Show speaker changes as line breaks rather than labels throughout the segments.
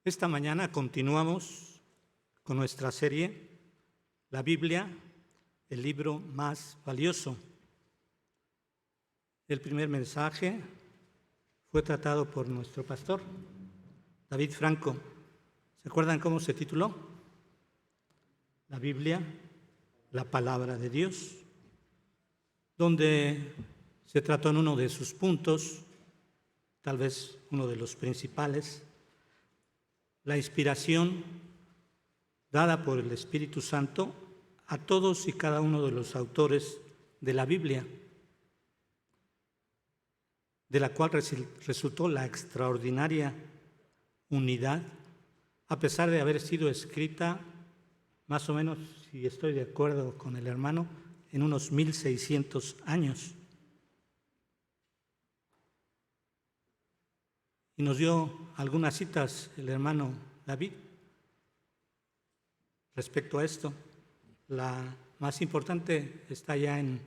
Esta mañana continuamos con nuestra serie, La Biblia, el libro más valioso. El primer mensaje fue tratado por nuestro pastor, David Franco. ¿Se acuerdan cómo se tituló? La Biblia, la palabra de Dios, donde se trató en uno de sus puntos, tal vez uno de los principales, la inspiración dada por el Espíritu Santo a todos y cada uno de los autores de la Biblia, de la cual resultó la extraordinaria unidad, a pesar de haber sido escrita más o menos, si estoy de acuerdo con el hermano, en unos 1600 años. Y nos dio algunas citas el hermano David respecto a esto. La más importante está ya en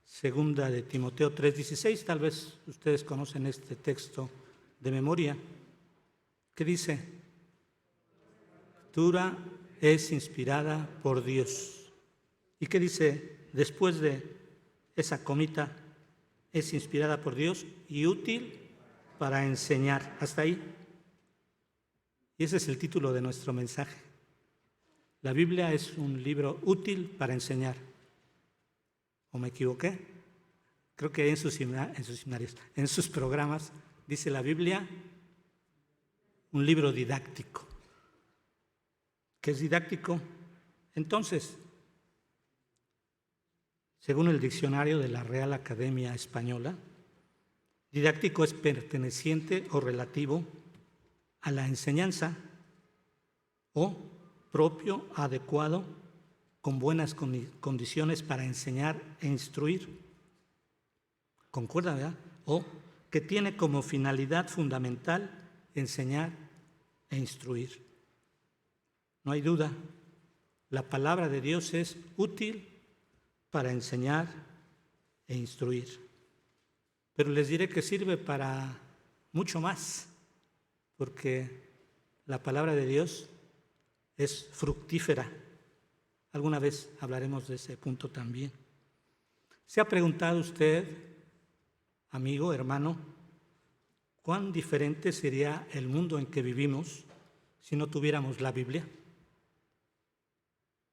2 de Timoteo 3:16. Tal vez ustedes conocen este texto de memoria, que dice: la Escritura es inspirada por Dios. ¿Y qué dice después de esa comita? Es inspirada por Dios y útil para enseñar. Hasta ahí. Y ese es el título de nuestro mensaje. La Biblia es un libro útil para enseñar. ¿O me equivoqué? Creo que en sus programas dice la Biblia un libro didáctico. ¿Qué es didáctico? Entonces, según el diccionario de la Real Academia Española, didáctico es perteneciente o relativo a la enseñanza o propio, adecuado, con buenas condiciones para enseñar e instruir. ¿Concuerda, verdad? O que tiene como finalidad fundamental enseñar e instruir. No hay duda, la palabra de Dios es útil para enseñar e instruir. Pero les diré que sirve para mucho más, porque la palabra de Dios es fructífera. Alguna vez hablaremos de ese punto también. ¿Se ha preguntado usted, amigo, hermano, cuán diferente sería el mundo en que vivimos si no tuviéramos la Biblia?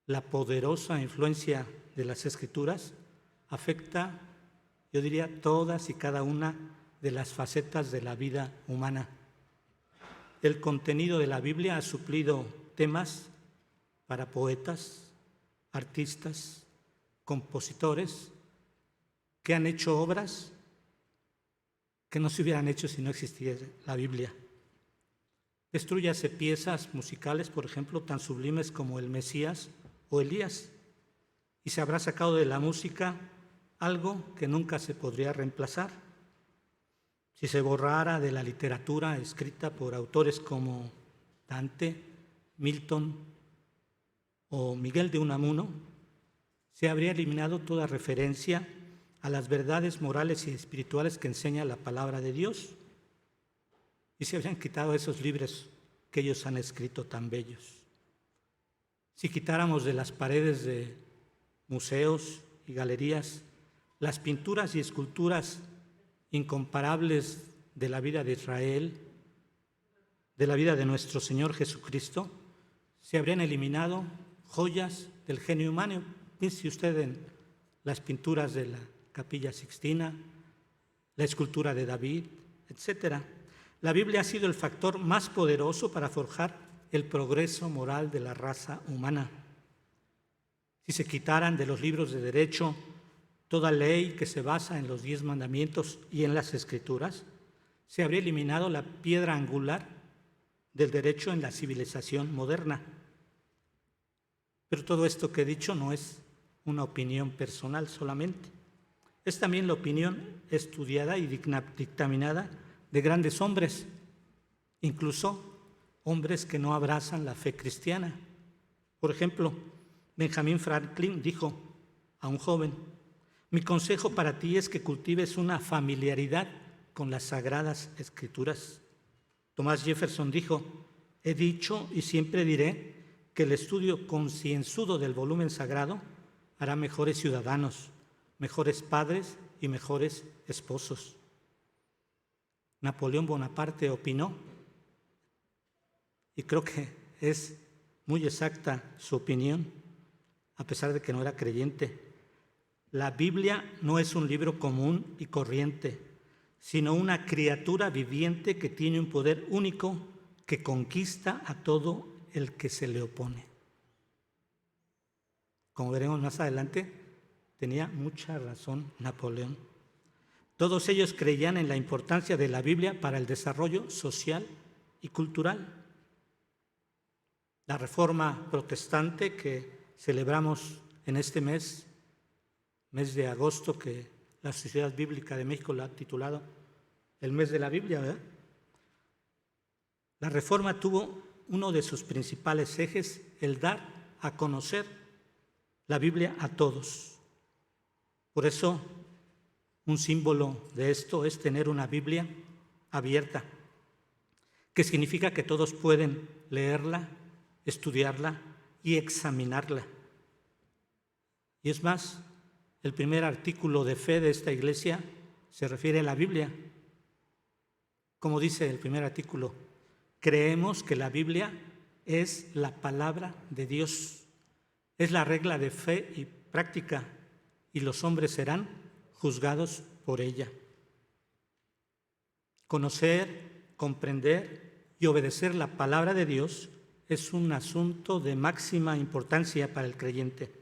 La poderosa influencia de las Escrituras afecta, yo diría, todas y cada una de las facetas de la vida humana. El contenido de la Biblia ha suplido temas para poetas, artistas, compositores que han hecho obras que no se hubieran hecho si no existiera la Biblia. Destrúyase piezas musicales, por ejemplo, tan sublimes como el Mesías o Elías, y se habrá sacado de la música algo que nunca se podría reemplazar. Si se borrara de la literatura escrita por autores como Dante, Milton o Miguel de Unamuno, se habría eliminado toda referencia a las verdades morales y espirituales que enseña la palabra de Dios, y se habrían quitado esos libros que ellos han escrito tan bellos. Si quitáramos de las paredes de museos y galerías las pinturas y esculturas incomparables de la vida de Israel, de la vida de nuestro Señor Jesucristo, se habrían eliminado joyas del genio humano. Piense usted en las pinturas de la Capilla Sixtina, la escultura de David, etc. La Biblia ha sido el factor más poderoso para forjar el progreso moral de la raza humana. Si se quitaran de los libros de derecho toda ley que se basa en los 10 mandamientos y en las Escrituras, se habría eliminado la piedra angular del derecho en la civilización moderna. Pero todo esto que he dicho no es una opinión personal solamente. Es también la opinión estudiada y dictaminada de grandes hombres, incluso hombres que no abrazan la fe cristiana. Por ejemplo, Benjamin Franklin dijo a un joven: mi consejo para ti es que cultives una familiaridad con las Sagradas Escrituras. Thomas Jefferson dijo: he dicho y siempre diré que el estudio concienzudo del volumen sagrado hará mejores ciudadanos, mejores padres y mejores esposos. Napoleón Bonaparte opinó, y creo que es muy exacta su opinión, a pesar de que no era creyente: la Biblia no es un libro común y corriente, sino una criatura viviente que tiene un poder único que conquista a todo el que se le opone. Como veremos más adelante, tenía mucha razón Napoleón. Todos ellos creían en la importancia de la Biblia para el desarrollo social y cultural. La Reforma Protestante que celebramos en este mes de agosto, que la Sociedad Bíblica de México la ha titulado el mes de la Biblia, ¿verdad? La Reforma tuvo uno de sus principales ejes, el dar a conocer la Biblia a todos. Por eso, un símbolo de esto es tener una Biblia abierta, que significa que todos pueden leerla, estudiarla y examinarla. Y es más, el primer artículo de fe de esta iglesia se refiere a la Biblia. Como dice el primer artículo, creemos que la Biblia es la palabra de Dios, es la regla de fe y práctica, y los hombres serán juzgados por ella. Conocer, comprender y obedecer la palabra de Dios es un asunto de máxima importancia para el creyente.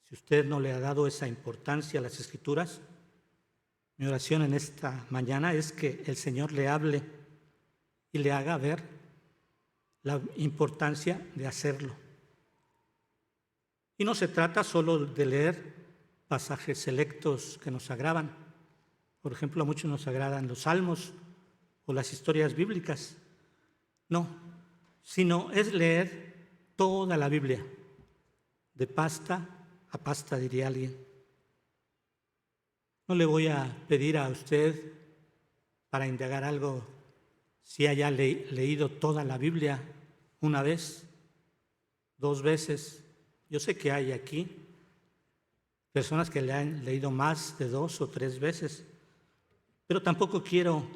Si usted no le ha dado esa importancia a las Escrituras, mi oración en esta mañana es que el Señor le hable y le haga ver la importancia de hacerlo. Y no se trata solo de leer pasajes selectos que nos agradan. Por ejemplo, a muchos nos agradan los salmos o las historias bíblicas. No, sino es leer toda la Biblia, de pasta a pasta, diría alguien. No le voy a pedir a usted, para indagar algo, si haya leído toda la Biblia una vez, 2 veces. Yo sé que hay aquí personas que le han leído más de 2 o 3 veces, pero tampoco quiero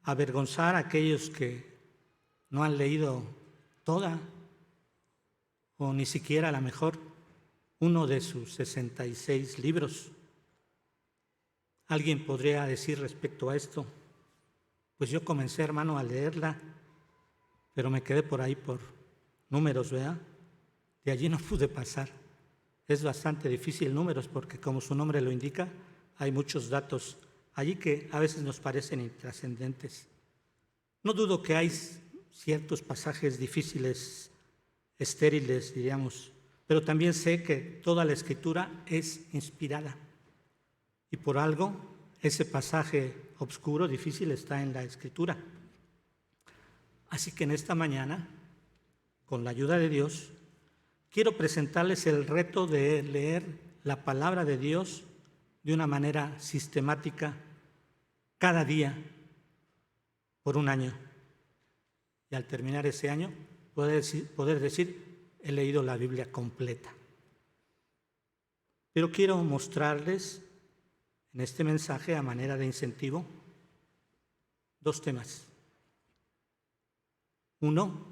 avergonzar a aquellos que no han leído toda, o ni siquiera a lo mejor uno de sus 66 libros. Alguien podría decir respecto a esto: pues yo comencé, hermano, a leerla, pero me quedé por ahí por números, ¿verdad? De allí no pude pasar. Es bastante difícil números porque, como su nombre lo indica, hay muchos datos allí que a veces nos parecen intrascendentes. No dudo que hay ciertos pasajes difíciles, estériles, diríamos, pero también sé que toda la Escritura es inspirada. Y por algo, ese pasaje oscuro, difícil, está en la Escritura. Así que en esta mañana, con la ayuda de Dios, quiero presentarles el reto de leer la palabra de Dios de una manera sistemática cada día por 1 año. Y al terminar ese año, poder decir, he leído la Biblia completa. Pero quiero mostrarles en este mensaje, a manera de incentivo, 2 temas. 1,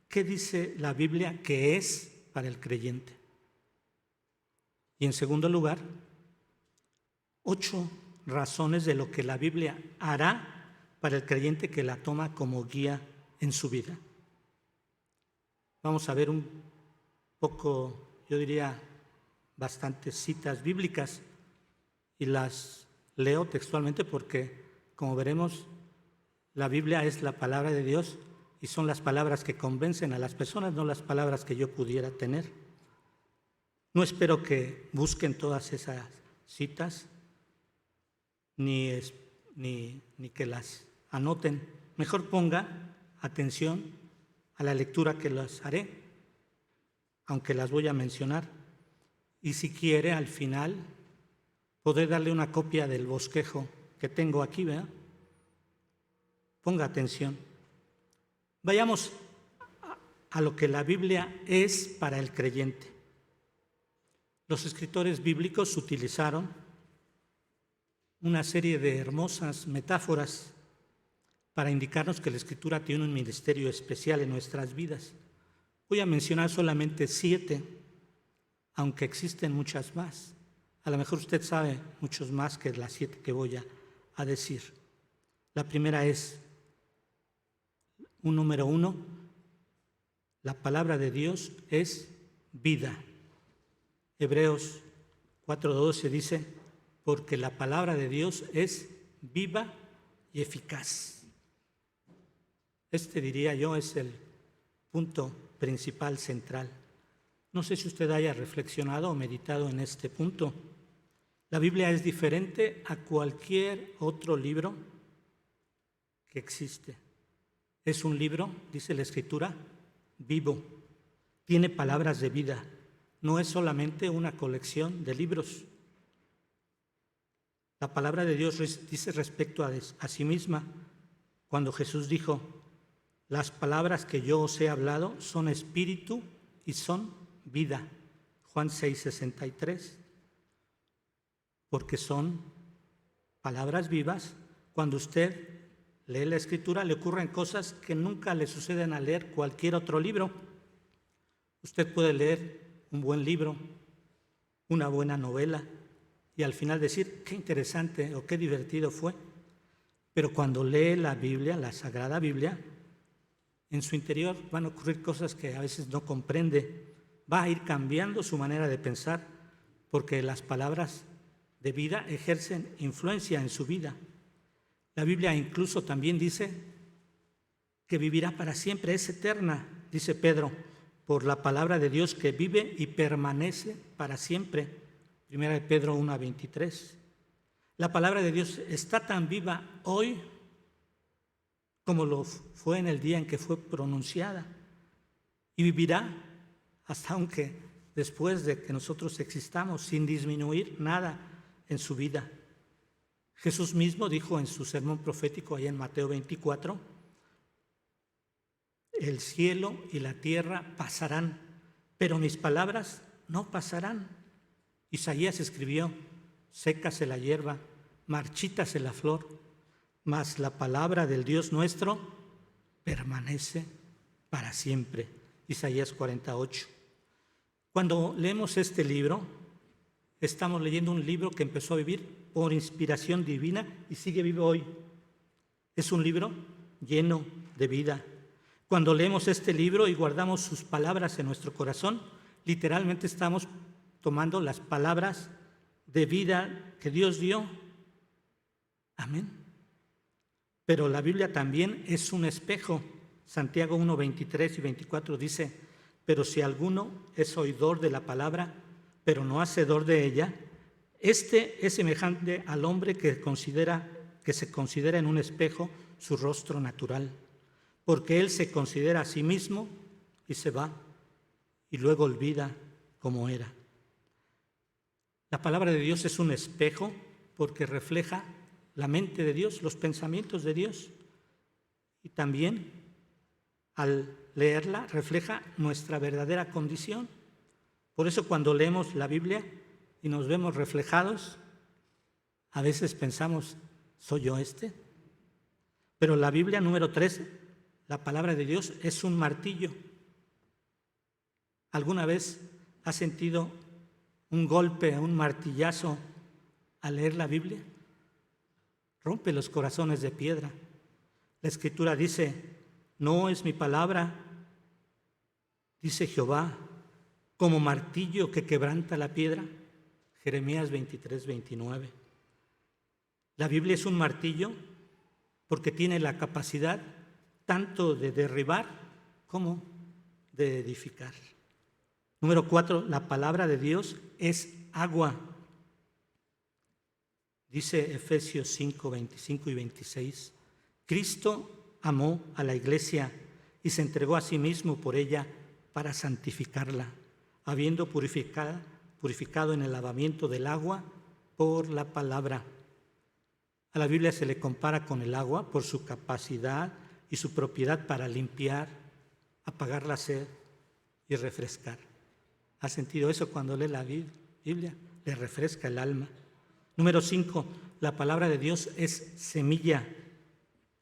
¿qué dice la Biblia que es para el creyente? Y en segundo lugar, 8 razones de lo que la Biblia hará para el creyente que la toma como guía en su vida. Vamos a ver un poco, yo diría, bastantes citas bíblicas, y las leo textualmente porque, como veremos, la Biblia es la palabra de Dios y son las palabras que convencen a las personas, no las palabras que yo pudiera tener. No espero que busquen todas esas citas ni que las anoten. Mejor ponga atención a la lectura que las haré, aunque las voy a mencionar. Y si quiere, al final, poder darle una copia del bosquejo que tengo aquí, ¿verdad? Ponga atención. Vayamos a lo que la Biblia es para el creyente. Los escritores bíblicos utilizaron una serie de hermosas metáforas para indicarnos que la Escritura tiene un ministerio especial en nuestras vidas. Voy a mencionar solamente 7, aunque existen muchas más. A lo mejor usted sabe muchos más que las 7 que voy a decir. La primera es, número 1, la palabra de Dios es vida. Hebreos 4:12 dice, porque la palabra de Dios es viva y eficaz. Diría yo, es el punto principal, central. No sé si usted haya reflexionado o meditado en este punto. La Biblia es diferente a cualquier otro libro que existe. Es un libro, dice la Escritura, vivo. Tiene palabras de vida. No es solamente una colección de libros. La palabra de Dios dice respecto a sí misma, cuando Jesús dijo, las palabras que yo os he hablado son espíritu y son vida. Juan 6:63. Porque son palabras vivas. Cuando usted lee la Escritura, le ocurren cosas que nunca le suceden al leer cualquier otro libro. Usted puede leer un buen libro, una buena novela, y al final decir, qué interesante o qué divertido fue. Pero cuando lee la Biblia, la Sagrada Biblia, en su interior van a ocurrir cosas que a veces no comprende. Va a ir cambiando su manera de pensar, porque las palabras de vida ejercen influencia en su vida. La Biblia incluso también dice que vivirá para siempre, es eterna, dice Pedro, por la palabra de Dios que vive y permanece para siempre. Primera de Pedro 1:23. La palabra de Dios está tan viva hoy como lo fue en el día en que fue pronunciada, y vivirá hasta aunque después de que nosotros existamos, sin disminuir nada en su vida. Jesús mismo dijo en su sermón profético allá en Mateo 24, el cielo y la tierra pasarán, pero mis palabras no pasarán. Isaías escribió, sécase la hierba, marchítase la flor, mas la palabra del Dios nuestro permanece para siempre. Isaías 48. Cuando leemos este libro, estamos leyendo un libro que empezó a vivir por inspiración divina y sigue vivo hoy. Es un libro lleno de vida. Cuando leemos este libro y guardamos sus palabras en nuestro corazón, literalmente estamos tomando las palabras de vida que Dios dio. Amén. Pero la Biblia también es un espejo. Santiago 1:23 y 24 dice, pero si alguno es oidor de la palabra, pero no hacedor de ella, este es semejante al hombre que se considera en un espejo su rostro natural, porque él se considera a sí mismo y se va, y luego olvida cómo era. La palabra de Dios es un espejo porque refleja la mente de Dios, los pensamientos de Dios, y también al leerla refleja nuestra verdadera condición. Por eso cuando leemos la Biblia y nos vemos reflejados, a veces pensamos, ¿soy yo este? Pero la Biblia, número 3, la palabra de Dios es un martillo. ¿Alguna vez has sentido un golpe, un martillazo al leer la Biblia? Rompe los corazones de piedra. La Escritura dice, no es mi palabra, dice Jehová, como martillo que quebranta la piedra. Jeremías 23:29. La Biblia es un martillo porque tiene la capacidad tanto de derribar como de edificar. Número 4, la palabra de Dios es agua. Dice Efesios 5:25 y 26, Cristo amó a la iglesia y se entregó a sí mismo por ella para santificarla, habiendo purificado en el lavamiento del agua por la palabra. A la Biblia se le compara con el agua por su capacidad y su propiedad para limpiar, apagar la sed y refrescar. ¿Ha sentido eso cuando lee la Biblia? Le refresca el alma. Número 5, la palabra de Dios es semilla.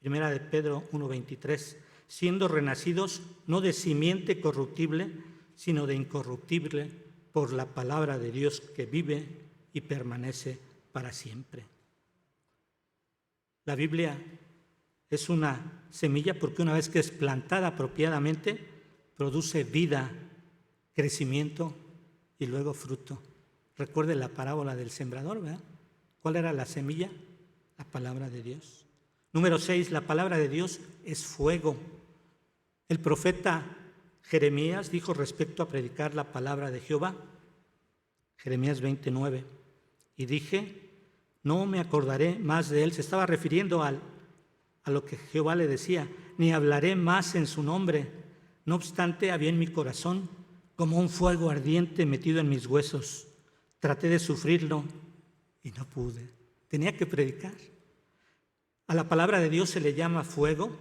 Primera de Pedro 1:23, siendo renacidos no de simiente corruptible, sino de incorruptible, por la palabra de Dios que vive y permanece para siempre. La Biblia es una semilla porque una vez que es plantada apropiadamente, produce vida, crecimiento y luego fruto. Recuerde la parábola del sembrador, ¿verdad? ¿Cuál era la semilla? La palabra de Dios. Número 6, la palabra de Dios es fuego. El profeta Jeremías dijo respecto a predicar la palabra de Jehová, Jeremías 29, y dije, no me acordaré más de él. Se estaba refiriendo a lo que Jehová le decía, ni hablaré más en su nombre. No obstante, había en mi corazón como un fuego ardiente metido en mis huesos. Traté de sufrirlo y no pude. Tenía que predicar. A la palabra de Dios se le llama fuego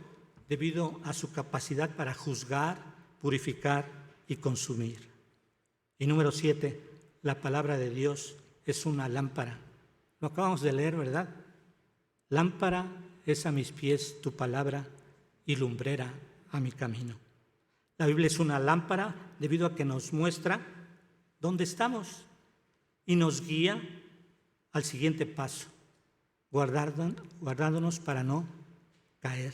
debido a su capacidad para juzgar, purificar y consumir. Y número 7, la palabra de Dios es una lámpara. Lo acabamos de leer, ¿verdad? Lámpara es a mis pies tu palabra y lumbrera a mi camino. La Biblia es una lámpara debido a que nos muestra dónde estamos y nos guía al siguiente paso, guardándonos para no caer.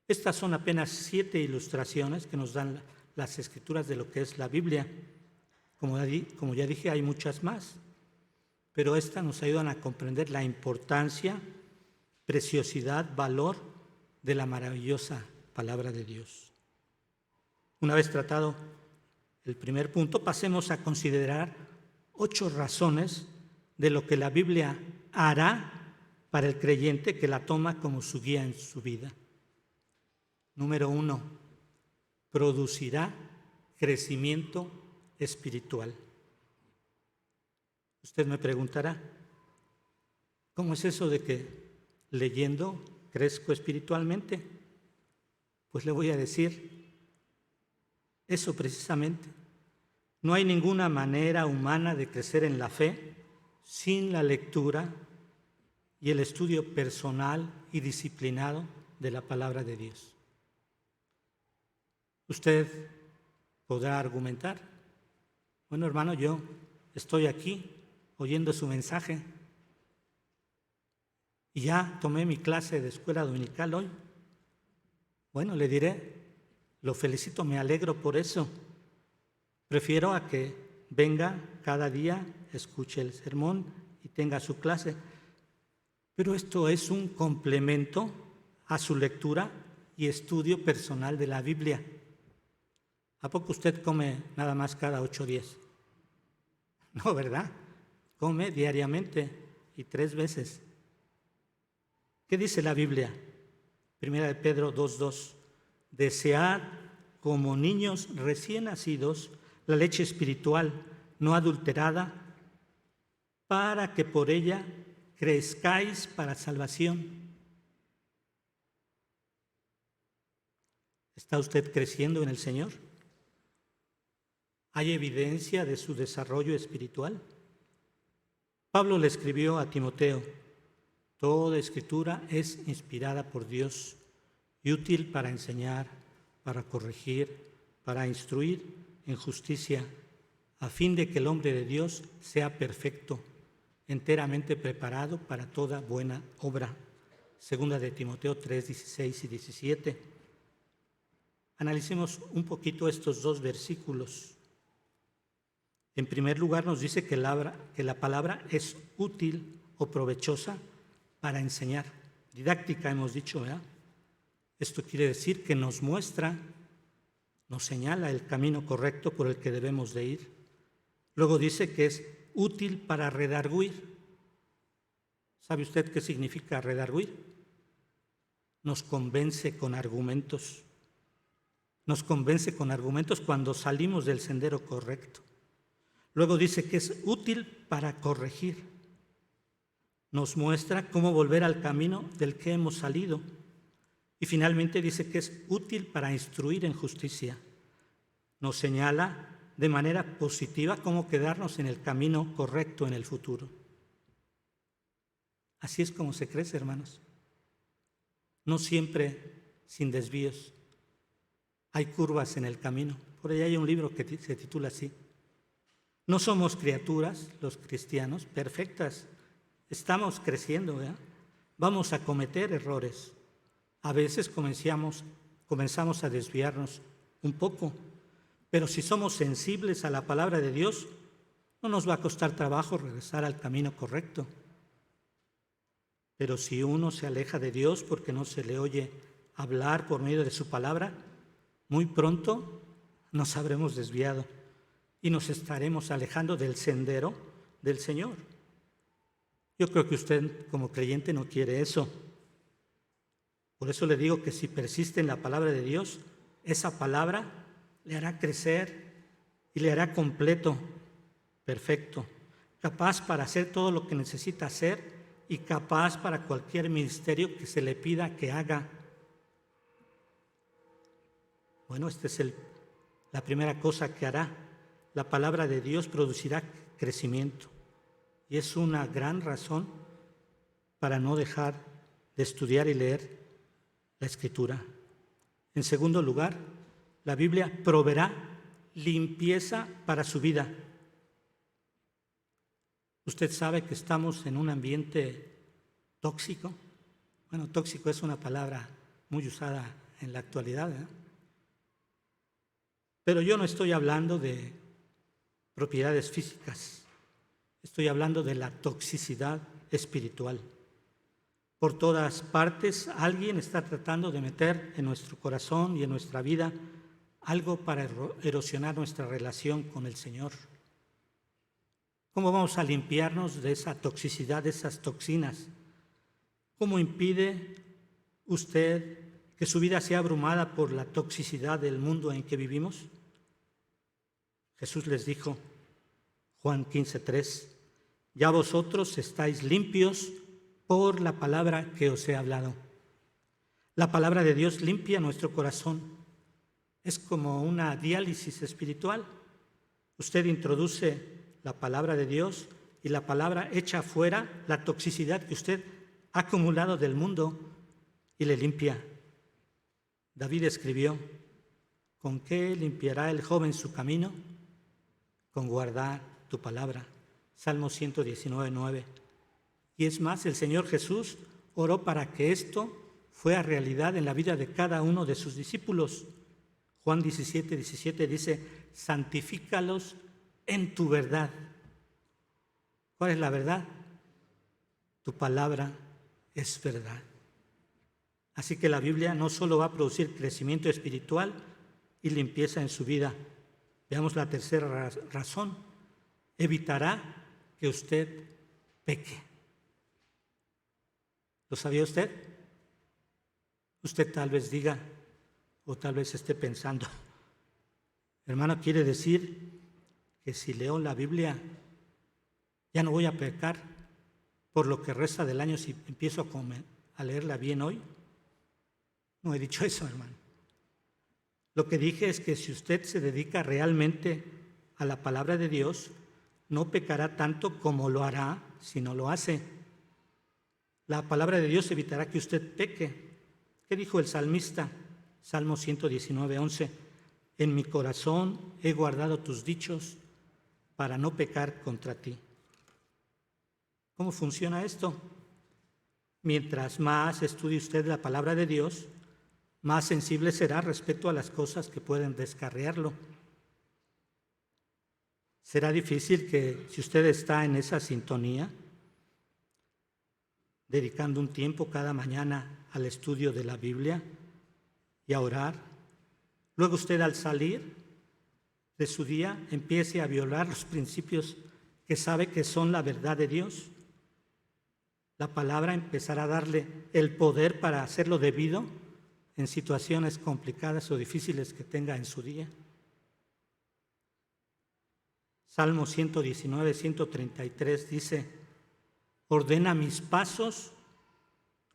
Estas son apenas 7 ilustraciones que nos dan las Escrituras de lo que es la Biblia. Como ya dije, hay muchas más, pero estas nos ayudan a comprender la importancia, preciosidad, valor de la maravillosa palabra de Dios. Una vez tratado el primer punto, pasemos a considerar 8 razones de lo que la Biblia hará para el creyente que la toma como su guía en su vida. Número 1, producirá crecimiento espiritual. Usted me preguntará, ¿cómo es eso de que leyendo crezco espiritualmente? Pues le voy a decir eso precisamente. No hay ninguna manera humana de crecer en la fe sin la lectura y el estudio personal y disciplinado de la palabra de Dios. Usted podrá argumentar, bueno, hermano, yo estoy aquí oyendo su mensaje y ya tomé mi clase de escuela dominical hoy. Bueno, le diré, lo felicito, me alegro por eso. Prefiero a que venga cada día, escuche el sermón y tenga su clase. Pero esto es un complemento a su lectura y estudio personal de la Biblia. ¿A poco usted come nada más cada 8 días? No, ¿verdad? Come diariamente y 3 veces. ¿Qué dice la Biblia? Primera de Pedro 2:2. Desead como niños recién nacidos la leche espiritual no adulterada, para que por ella crezcáis para salvación. ¿Está usted creciendo en el Señor? ¿Hay evidencia de su desarrollo espiritual? Pablo le escribió a Timoteo, toda escritura es inspirada por Dios y útil para enseñar, para corregir, para instruir en justicia, a fin de que el hombre de Dios sea perfecto, enteramente preparado para toda buena obra. Segunda de Timoteo 3:16 y 17. Analicemos un poquito estos 2 versículos. En primer lugar, nos dice que la palabra es útil o provechosa para enseñar. Didáctica hemos dicho, ¿verdad? Esto quiere decir que nos muestra, nos señala el camino correcto por el que debemos de ir. Luego dice que es útil para redarguir. ¿Sabe usted qué significa redarguir? Nos convence con argumentos. Nos convence con argumentos cuando salimos del sendero correcto. Luego dice que es útil para corregir. Nos muestra cómo volver al camino del que hemos salido. Y finalmente dice que es útil para instruir en justicia. Nos señala de manera positiva cómo quedarnos en el camino correcto en el futuro. Así es como se crece, hermanos. No siempre sin desvíos. Hay curvas en el camino. Por ahí hay un libro que se titula así. No somos criaturas, los cristianos, perfectas. Estamos creciendo, ¿verdad? Vamos a cometer errores. A veces comenzamos a desviarnos un poco, pero si somos sensibles a la palabra de Dios, no nos va a costar trabajo regresar al camino correcto. Pero si uno se aleja de Dios porque no se le oye hablar por medio de su palabra, muy pronto nos habremos desviado y nos estaremos alejando del sendero del Señor. Yo creo que usted como creyente no quiere eso. Por eso le digo que si persiste en la palabra de Dios, esa palabra le hará crecer y le hará completo, perfecto, capaz para hacer todo lo que necesita hacer y capaz para cualquier ministerio que se le pida que haga. Bueno, esta es la primera cosa que hará. La palabra de Dios producirá crecimiento. Y es una gran razón para no dejar de estudiar y leer la Escritura. En segundo lugar, la Biblia proveerá limpieza para su vida. Usted sabe que estamos en un ambiente tóxico. Bueno, tóxico es una palabra muy usada en la actualidad, ¿eh? Pero yo no estoy hablando de propiedades físicas. Estoy hablando de la toxicidad espiritual. Por todas partes, alguien está tratando de meter en nuestro corazón y en nuestra vida algo para erosionar nuestra relación con el Señor. ¿Cómo vamos a limpiarnos de esa toxicidad, de esas toxinas? ¿Cómo impide usted que su vida sea abrumada por la toxicidad del mundo en que vivimos? Jesús les dijo, Juan 15:3, ya vosotros estáis limpios por la palabra que os he hablado. La palabra de Dios limpia nuestro corazón. Es como una diálisis espiritual. Usted introduce la palabra de Dios y la palabra echa fuera la toxicidad que usted ha acumulado del mundo y le limpia. David escribió, ¿con qué limpiará el joven su camino? Con guardar tu palabra. Salmo 119:9. Y es más, el Señor Jesús oró para que esto fuera realidad en la vida de cada uno de sus discípulos. Juan 17:17 dice, santifícalos en tu verdad. ¿Cuál es la verdad? Tu palabra es verdad. Así que la Biblia no solo va a producir crecimiento espiritual y limpieza en su vida. Veamos la tercera razón. Evitará que usted peque. ¿Lo sabía usted? Usted tal vez diga, o tal vez esté pensando, hermano, ¿quiere decir que si leo la Biblia ya no voy a pecar por lo que resta del año si empiezo a leerla bien hoy? No he dicho eso, hermano. Lo que dije es que si usted se dedica realmente a la palabra de Dios, no pecará tanto como lo hará si no lo hace. La palabra de Dios evitará que usted peque. ¿Qué dijo el salmista? Salmo 119:11. En mi corazón he guardado tus dichos para no pecar contra ti. ¿Cómo funciona esto? Mientras más estudie usted la palabra de Dios, más sensible será respecto a las cosas que pueden descarriarlo. Será difícil que si usted está en esa sintonía, dedicando un tiempo cada mañana al estudio de la Biblia y a orar, luego usted al salir de su día empiece a violar los principios que sabe que son la verdad de Dios. La palabra empezará a darle el poder para hacerlo debido en situaciones complicadas o difíciles que tenga en su día. Salmo 119:133 dice, ordena mis pasos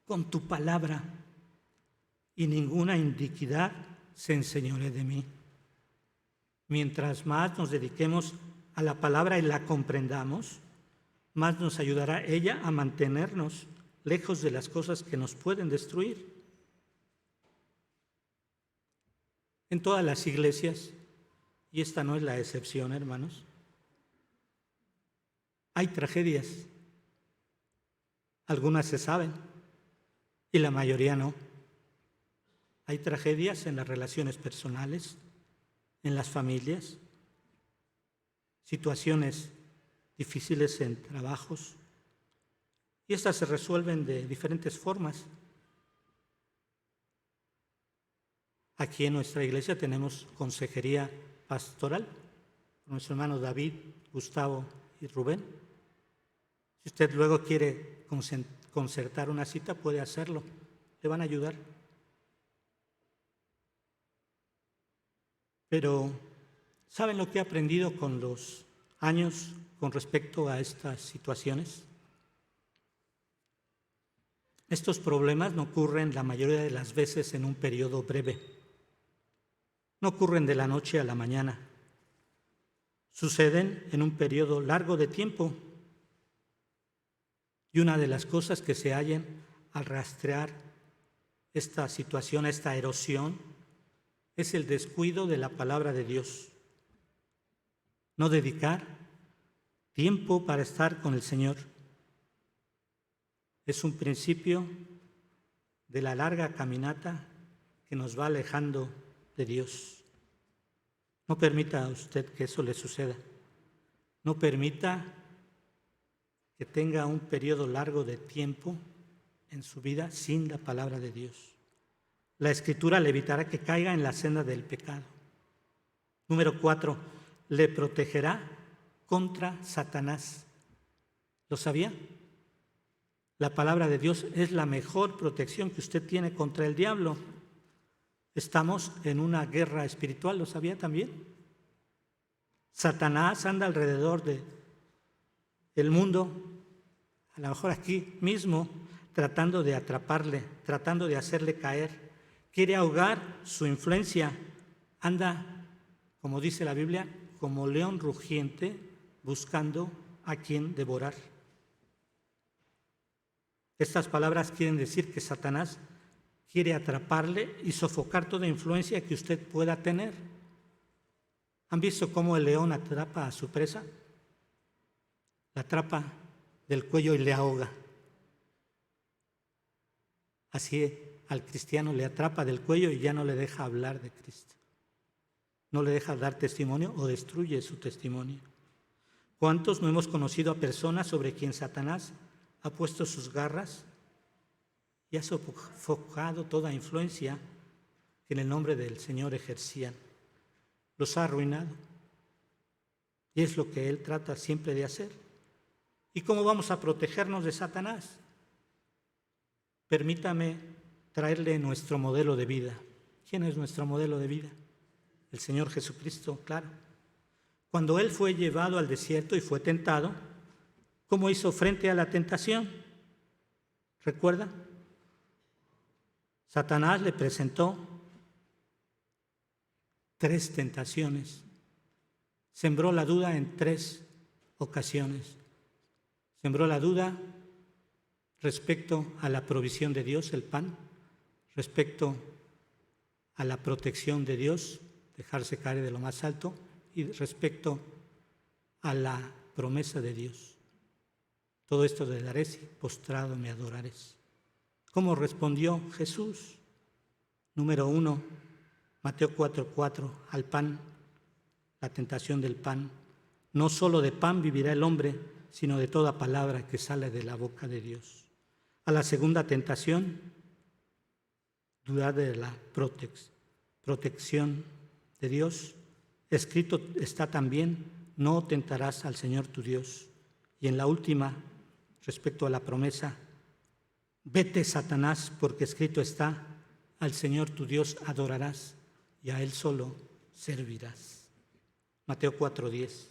con tu palabra. y ninguna iniquidad se enseñoree de mí. Mientras más nos dediquemos a la palabra y la comprendamos, más nos ayudará ella a mantenernos lejos de las cosas que nos pueden destruir. En todas las iglesias, y esta no es la excepción, hermanos, hay tragedias. Algunas se saben y la mayoría no. Hay tragedias en las relaciones personales, en las familias, situaciones difíciles en trabajos, y estas se resuelven de diferentes formas. Aquí en nuestra iglesia tenemos consejería pastoral, con nuestros hermanos David, Gustavo y Rubén. Si usted luego quiere concertar una cita, puede hacerlo, le van a ayudar. Pero, ¿saben lo que he aprendido con los años con respecto a estas situaciones? Estos problemas no ocurren la mayoría de las veces en un periodo breve. No ocurren de la noche a la mañana. Suceden en un periodo largo de tiempo. Y una de las cosas que se hallan al rastrear esta situación, esta erosión, es el descuido de la palabra de Dios. No dedicar tiempo para estar con el Señor. Es un principio de la larga caminata que nos va alejando de Dios. No permita a usted que eso le suceda. No permita que tenga un periodo largo de tiempo en su vida sin la palabra de Dios. La Escritura le evitará que caiga en la senda del pecado. Número 4, le protegerá contra Satanás. ¿Lo sabía? La palabra de Dios es la mejor protección que usted tiene contra el diablo. Estamos en una guerra espiritual, ¿lo sabía también? Satanás anda alrededor del mundo, a lo mejor aquí mismo, tratando de atraparle, tratando de hacerle caer. Quiere ahogar su influencia. Anda, como dice la Biblia, como león rugiente, buscando a quien devorar. Estas palabras quieren decir que Satanás quiere atraparle y sofocar toda influencia que usted pueda tener. ¿Han visto cómo el león atrapa a su presa? La atrapa del cuello y le ahoga. Así al cristiano le atrapa del cuello y ya no le deja hablar de Cristo. No le deja dar testimonio o destruye su testimonio. ¿Cuántos no hemos conocido a personas sobre quien Satanás ha puesto sus garras y ha sofocado toda influencia que en el nombre del Señor ejercían? Los ha arruinado. Y es lo que Él trata siempre de hacer. ¿Y cómo vamos a protegernos de Satanás? Permítame traerle nuestro modelo de vida. ¿Quién es nuestro modelo de vida? El Señor Jesucristo, claro. Cuando Él fue llevado al desierto y fue tentado, ¿cómo hizo frente a la tentación? ¿Recuerda? Satanás le presentó 3 tentaciones. Sembró la duda en 3 ocasiones. Sembró la duda respecto a la provisión de Dios, el pan, respecto a la protección de Dios, dejarse caer de lo más alto, y respecto a la promesa de Dios. Todo esto te daré si postrado me adorares. ¿Cómo respondió Jesús? Número 1, Mateo 4:4, al pan, la tentación del pan. No solo de pan vivirá el hombre, sino de toda palabra que sale de la boca de Dios. A la segunda tentación, dudar de la protección de Dios. Escrito está también, no tentarás al Señor tu Dios. Y en la última, respecto a la promesa, vete, Satanás, porque escrito está, al Señor tu Dios adorarás y a Él solo servirás. Mateo 4:10.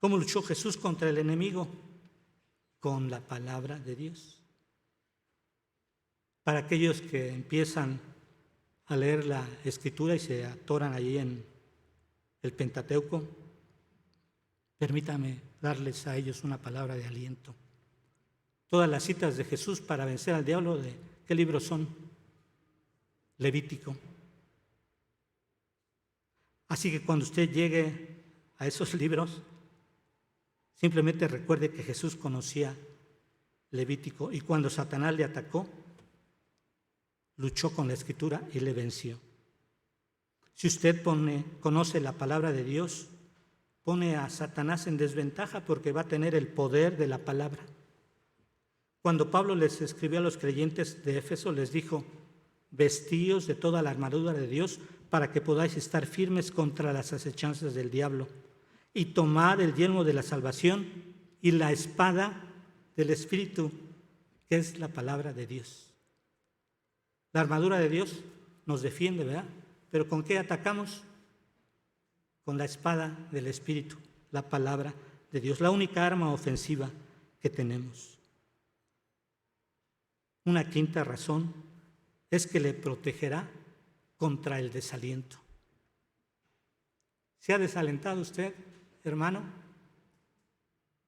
¿Cómo luchó Jesús contra el enemigo? Con la palabra de Dios. Para aquellos que empiezan a leer la Escritura y se atoran allí en el Pentateuco, permítame darles a ellos una palabra de aliento. Todas las citas de Jesús para vencer al diablo, ¿de qué libros son? Levítico. Así que cuando usted llegue a esos libros, simplemente recuerde que Jesús conocía Levítico y cuando Satanás le atacó, luchó con la Escritura y le venció. Si usted conoce la palabra de Dios, pone a Satanás en desventaja porque va a tener el poder de la palabra. Cuando Pablo les escribió a los creyentes de Éfeso, les dijo: vestíos de toda la armadura de Dios para que podáis estar firmes contra las acechanzas del diablo, y tomad el yelmo de la salvación y la espada del Espíritu, que es la palabra de Dios. La armadura de Dios nos defiende, ¿verdad? Pero ¿con qué atacamos? Con la espada del Espíritu, la palabra de Dios, la única arma ofensiva que tenemos. Una quinta razón es que le protegerá contra el desaliento. ¿Se ha desalentado usted, hermano?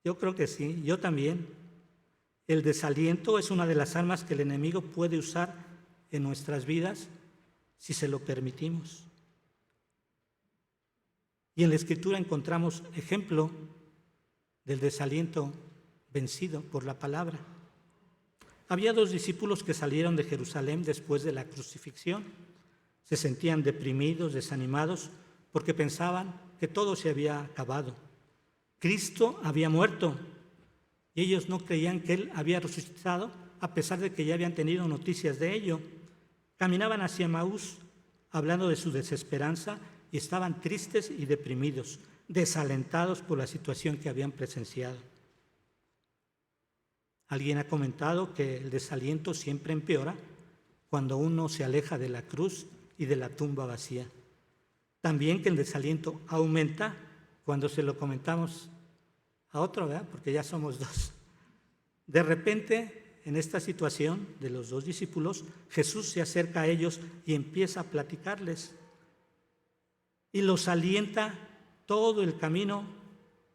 Yo creo que sí, yo también. El desaliento es una de las armas que el enemigo puede usar en nuestras vidas si se lo permitimos. Y en la Escritura encontramos ejemplo del desaliento vencido por la palabra. Había 2 discípulos que salieron de Jerusalén después de la crucifixión. Se sentían deprimidos, desanimados, porque pensaban que todo se había acabado. Cristo había muerto y ellos no creían que Él había resucitado, a pesar de que ya habían tenido noticias de ello. Caminaban hacia Emaús hablando de su desesperanza y estaban tristes y deprimidos, desalentados por la situación que habían presenciado. Alguien ha comentado que el desaliento siempre empeora cuando uno se aleja de la cruz y de la tumba vacía. También que el desaliento aumenta cuando se lo comentamos a otro, ¿verdad? Porque ya somos 2. De repente, en esta situación de los 2 discípulos, Jesús se acerca a ellos y empieza a platicarles. Y los alienta todo el camino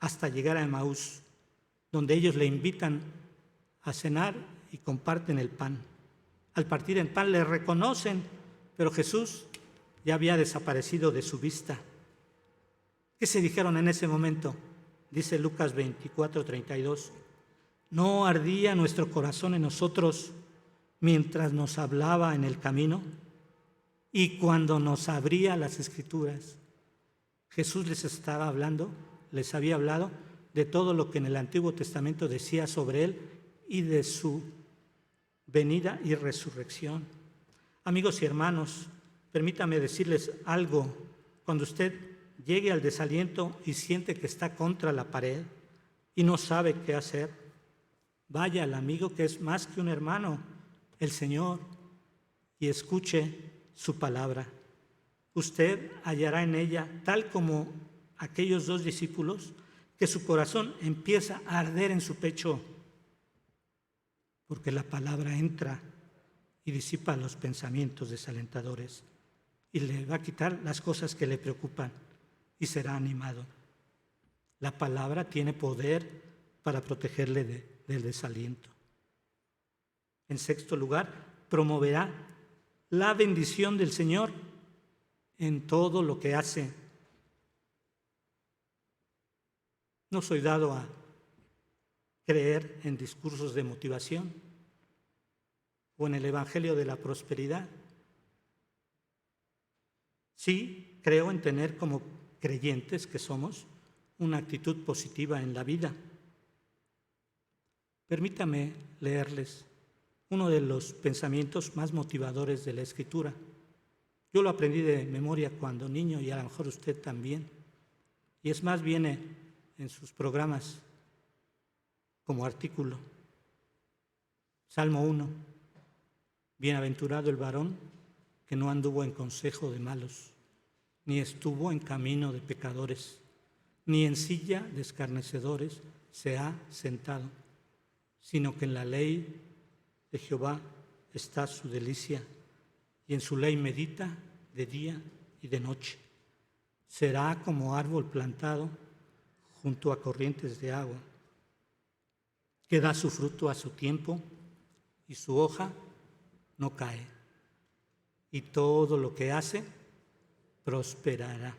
hasta llegar a Emaús, donde ellos le invitan a cenar y comparten el pan. Al partir el pan le reconocen, pero Jesús ya había desaparecido de su vista. ¿Qué se dijeron en ese momento? Dice Lucas 24:32. ¿No ardía nuestro corazón en nosotros mientras nos hablaba en el camino y cuando nos abría las Escrituras? Jesús les estaba hablando, les había hablado de todo lo que en el Antiguo Testamento decía sobre Él y de su venida y resurrección. Amigos y hermanos, permítame decirles algo. Cuando usted llegue al desaliento y siente que está contra la pared y no sabe qué hacer, vaya al amigo que es más que un hermano, el Señor, y escuche su palabra. Usted hallará en ella, tal como aquellos 2 discípulos, que su corazón empieza a arder en su pecho, porque la palabra entra y disipa los pensamientos desalentadores y le va a quitar las cosas que le preocupan y será animado. La palabra tiene poder para protegerle del desaliento. En sexto lugar, promoverá la bendición del Señor en todo lo que hace. No soy dado a creer en discursos de motivación o en el evangelio de la prosperidad. Sí, creo en tener como creyentes que somos una actitud positiva en la vida. Permítame leerles uno de los pensamientos más motivadores de la Escritura. Yo lo aprendí de memoria cuando niño y a lo mejor usted también. Y es más, viene en sus programas como artículo. Salmo 1. Bienaventurado el varón que no anduvo en consejo de malos, ni estuvo en camino de pecadores, ni en silla de escarnecedores se ha sentado, sino que en la ley de Jehová está su delicia, y en su ley medita de día y de noche. Será como árbol plantado junto a corrientes de agua, que da su fruto a su tiempo y su hoja no cae. Y todo lo que hace prosperará.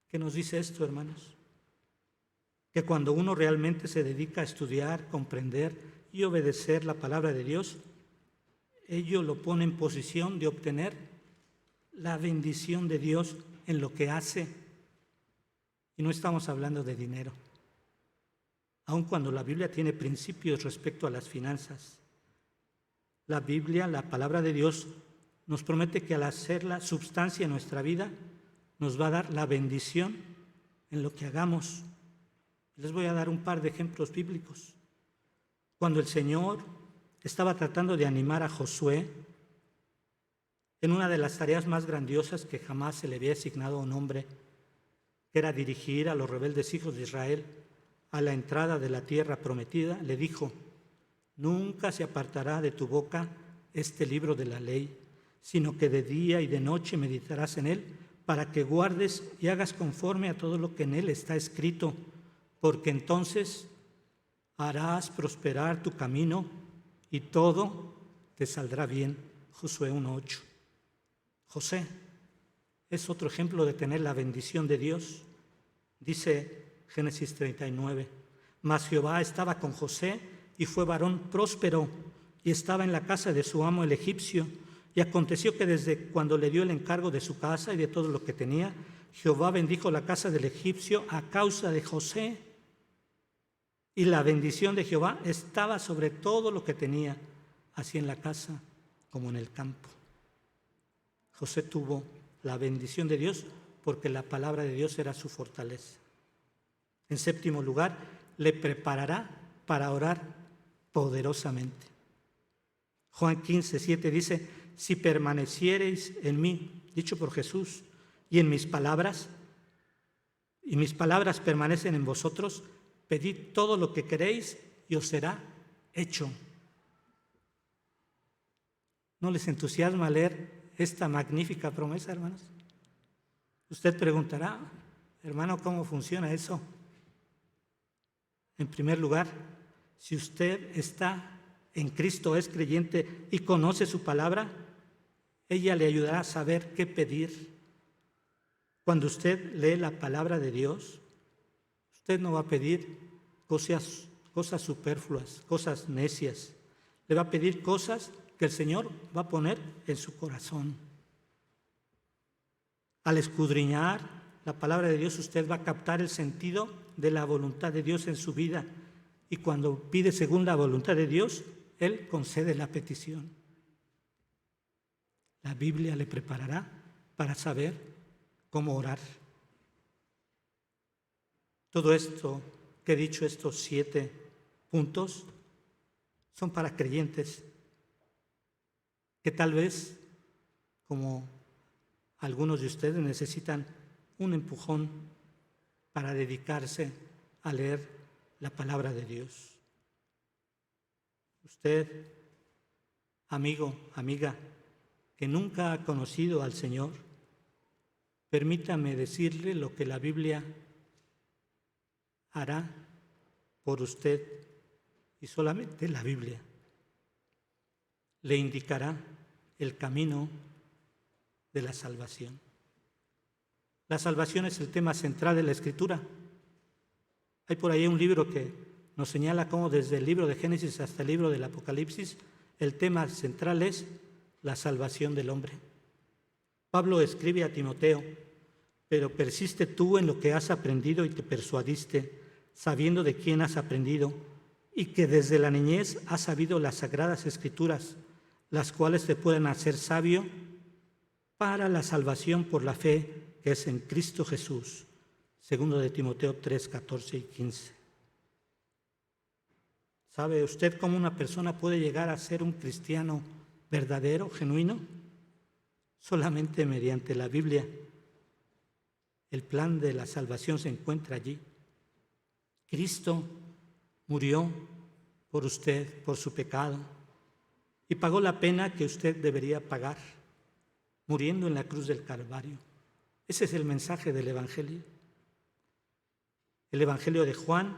¿Qué nos dice esto, hermanos? Que cuando uno realmente se dedica a estudiar, comprender y obedecer la palabra de Dios, ello lo pone en posición de obtener la bendición de Dios en lo que hace. Y no estamos hablando de dinero, aun cuando la Biblia tiene principios respecto a las finanzas. La Biblia, la palabra de Dios, nos promete que al hacerla substancia en nuestra vida, nos va a dar la bendición en lo que hagamos. Les voy a dar un par de ejemplos bíblicos. Cuando el Señor estaba tratando de animar a Josué en una de las tareas más grandiosas que jamás se le había asignado a un hombre, que era dirigir a los rebeldes hijos de Israel a la entrada de la tierra prometida, le dijo: nunca se apartará de tu boca este libro de la ley, sino que de día y de noche meditarás en él, para que guardes y hagas conforme a todo lo que en él está escrito, porque entonces harás prosperar tu camino y todo te saldrá bien. Josué 1:8. José es otro ejemplo de tener la bendición de Dios. Dice Génesis 39, mas Jehová estaba con José y fue varón próspero y estaba en la casa de su amo el egipcio. Y aconteció que desde cuando le dio el encargo de su casa y de todo lo que tenía, Jehová bendijo la casa del egipcio a causa de José. Y la bendición de Jehová estaba sobre todo lo que tenía, así en la casa como en el campo. José tuvo la bendición de Dios porque la palabra de Dios era su fortaleza. En séptimo lugar, le preparará para orar poderosamente. Juan 15:7 dice: si permaneciereis en mí, dicho por Jesús, y en mis palabras permanecen en vosotros, pedid todo lo que queréis y os será hecho. ¿No les entusiasma leer esta magnífica promesa, hermanos? Usted preguntará: hermano, ¿cómo funciona eso? En primer lugar, si usted está en Cristo, es creyente y conoce su palabra, ella le ayudará a saber qué pedir. Cuando usted lee la palabra de Dios, usted no va a pedir cosas superfluas, cosas necias. Le va a pedir cosas que el Señor va a poner en su corazón. Al escudriñar la palabra de Dios, usted va a captar el sentido de la voluntad de Dios en su vida. Y cuando pide según la voluntad de Dios, Él concede la petición. La Biblia le preparará para saber cómo orar. Todo esto que he dicho, estos 7 puntos, son para creyentes que tal vez, como algunos de ustedes, necesitan un empujón para dedicarse a leer la palabra de Dios. Usted, amigo, amiga, que nunca ha conocido al Señor, permítame decirle lo que la Biblia hará por usted, y solamente la Biblia le indicará el camino de la salvación. La salvación es el tema central de la Escritura. Hay por ahí un libro que nos señala cómo desde el libro de Génesis hasta el libro del Apocalipsis, el tema central es la salvación del hombre. Pablo escribe a Timoteo: pero persiste tú en lo que has aprendido y te persuadiste, sabiendo de quién has aprendido, y que desde la niñez has sabido las sagradas Escrituras, las cuales te pueden hacer sabio para la salvación por la fe que es en Cristo Jesús. Segundo de Timoteo 3, 14 y 15. ¿Sabe usted cómo una persona puede llegar a ser un cristiano verdadero, genuino? Solamente mediante la Biblia. El plan de la salvación se encuentra allí. Cristo murió por usted, por su pecado, y pagó la pena que usted debería pagar, muriendo en la cruz del Calvario. Ese es el mensaje del Evangelio. El Evangelio de Juan,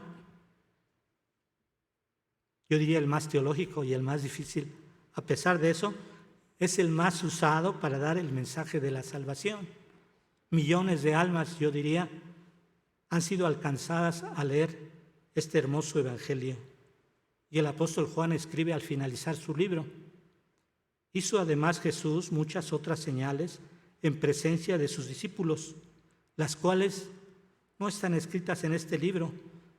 yo diría el más teológico y el más difícil. A pesar de eso, es el más usado para dar el mensaje de la salvación. Millones de almas, yo diría, han sido alcanzadas al leer este hermoso Evangelio. Y el apóstol Juan escribe al finalizar su libro: hizo además Jesús muchas otras señales en presencia de sus discípulos, las cuales no están escritas en este libro,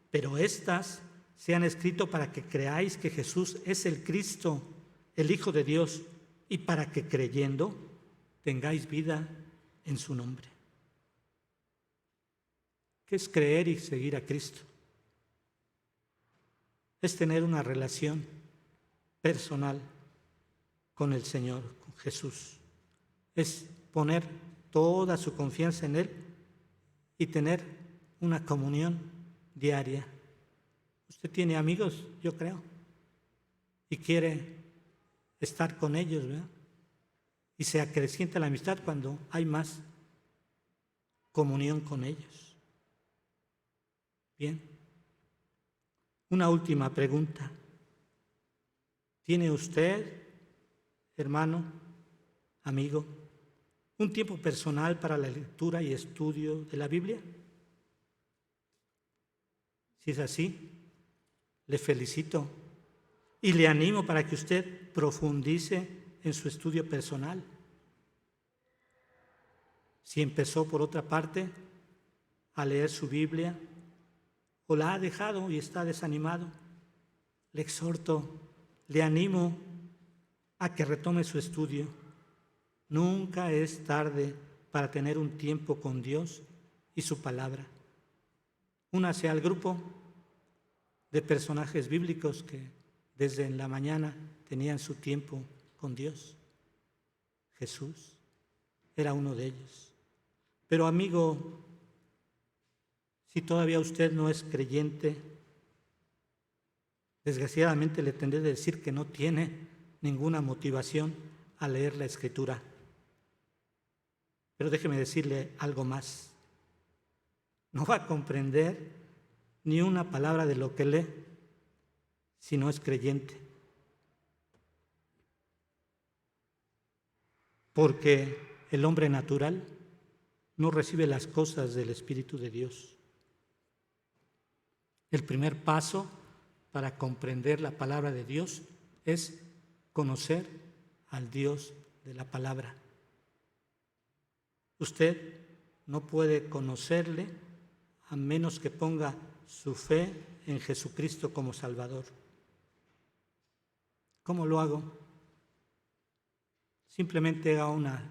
pero éstas se han escrito para que creáis que Jesús es el Cristo, el Hijo de Dios, y para que creyendo tengáis vida en su nombre. ¿Qué es creer y seguir a Cristo? Es tener una relación personal con el Señor, con Jesús. Es poner toda su confianza en Él y tener una comunión diaria. Usted tiene amigos, yo creo, y quiere estar con ellos, ¿verdad? Y se acrecienta la amistad cuando hay más comunión con ellos. Bien. Una última pregunta. ¿Tiene usted, hermano, amigo, un tiempo personal para la lectura y estudio de la Biblia? Si es así, le felicito y le animo para que usted profundice en su estudio personal. Si empezó, por otra parte, a leer su Biblia o la ha dejado y está desanimado, le exhorto, le animo a que retome su estudio. Nunca es tarde para tener un tiempo con Dios y su palabra. Únase al grupo de personajes bíblicos que desde en la mañana tenían su tiempo con Dios. Jesús era uno de ellos. Pero amigo, si todavía usted no es creyente, desgraciadamente le tendré de decir que no tiene ninguna motivación a leer la Escritura. Pero déjeme decirle algo más. No va a comprender ni una palabra de lo que lee si no es creyente. Porque el hombre natural no recibe las cosas del Espíritu de Dios. El primer paso para comprender la palabra de Dios es conocer al Dios de la palabra. Usted no puede conocerle a menos que ponga su fe en Jesucristo como Salvador. ¿Cómo lo hago? Simplemente haga una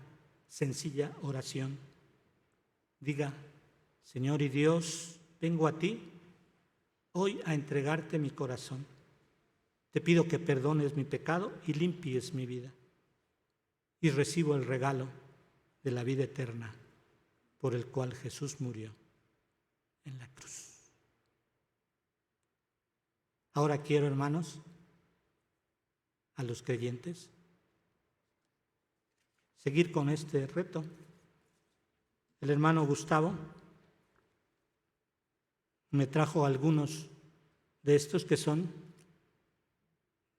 sencilla oración. Diga: Señor y Dios, vengo a ti hoy a entregarte mi corazón. Te pido que perdones mi pecado y limpies mi vida. Y recibo el regalo de la vida eterna por el cual Jesús murió en la cruz. Ahora quiero, hermanos, a los creyentes, seguir con este reto. El hermano Gustavo me trajo algunos de estos que son,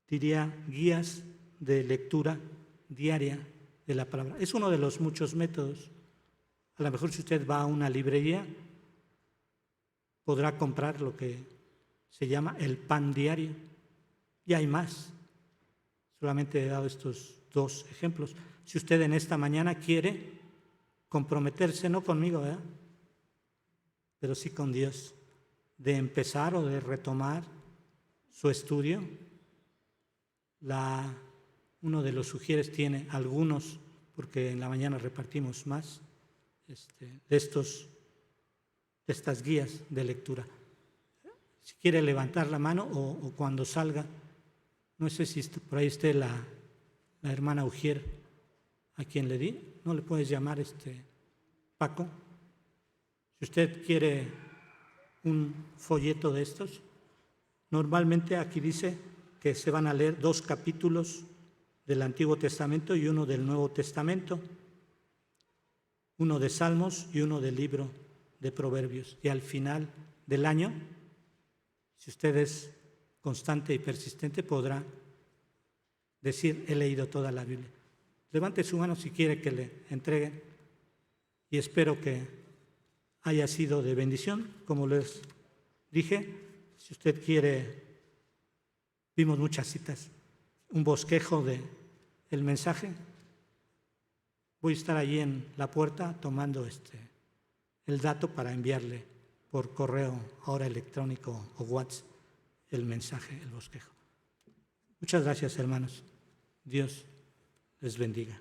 diría, guías de lectura diaria de la palabra. Es uno de los muchos métodos. A lo mejor si usted va a una librería, podrá comprar lo que se llama el pan diario. Y hay más. Solamente he dado estos dos ejemplos. Si usted en esta mañana quiere comprometerse, no conmigo, ¿verdad?, pero sí con Dios, de empezar o de retomar su estudio, uno de los sugieres tiene algunos, porque en la mañana repartimos más de estas guías de lectura. Si quiere levantar la mano o cuando salga, no sé si por ahí esté la hermana Ujier, a quien le di, ¿no le puedes llamar Paco? Si usted quiere un folleto de estos, normalmente aquí dice que se van a leer 2 capítulos del Antiguo Testamento y uno del Nuevo Testamento, uno de Salmos y uno del libro de Proverbios. Y al final del año, si usted es constante y persistente, podrá decir: he leído toda la Biblia. Levante su mano si quiere que le entreguen, y espero que haya sido de bendición. Como les dije, si usted quiere, vimos muchas citas, un bosquejo del mensaje. Voy a estar allí en la puerta tomando el dato para enviarle por correo, ahora electrónico o WhatsApp, el mensaje, el bosquejo. Muchas gracias, hermanos. Dios les bendiga.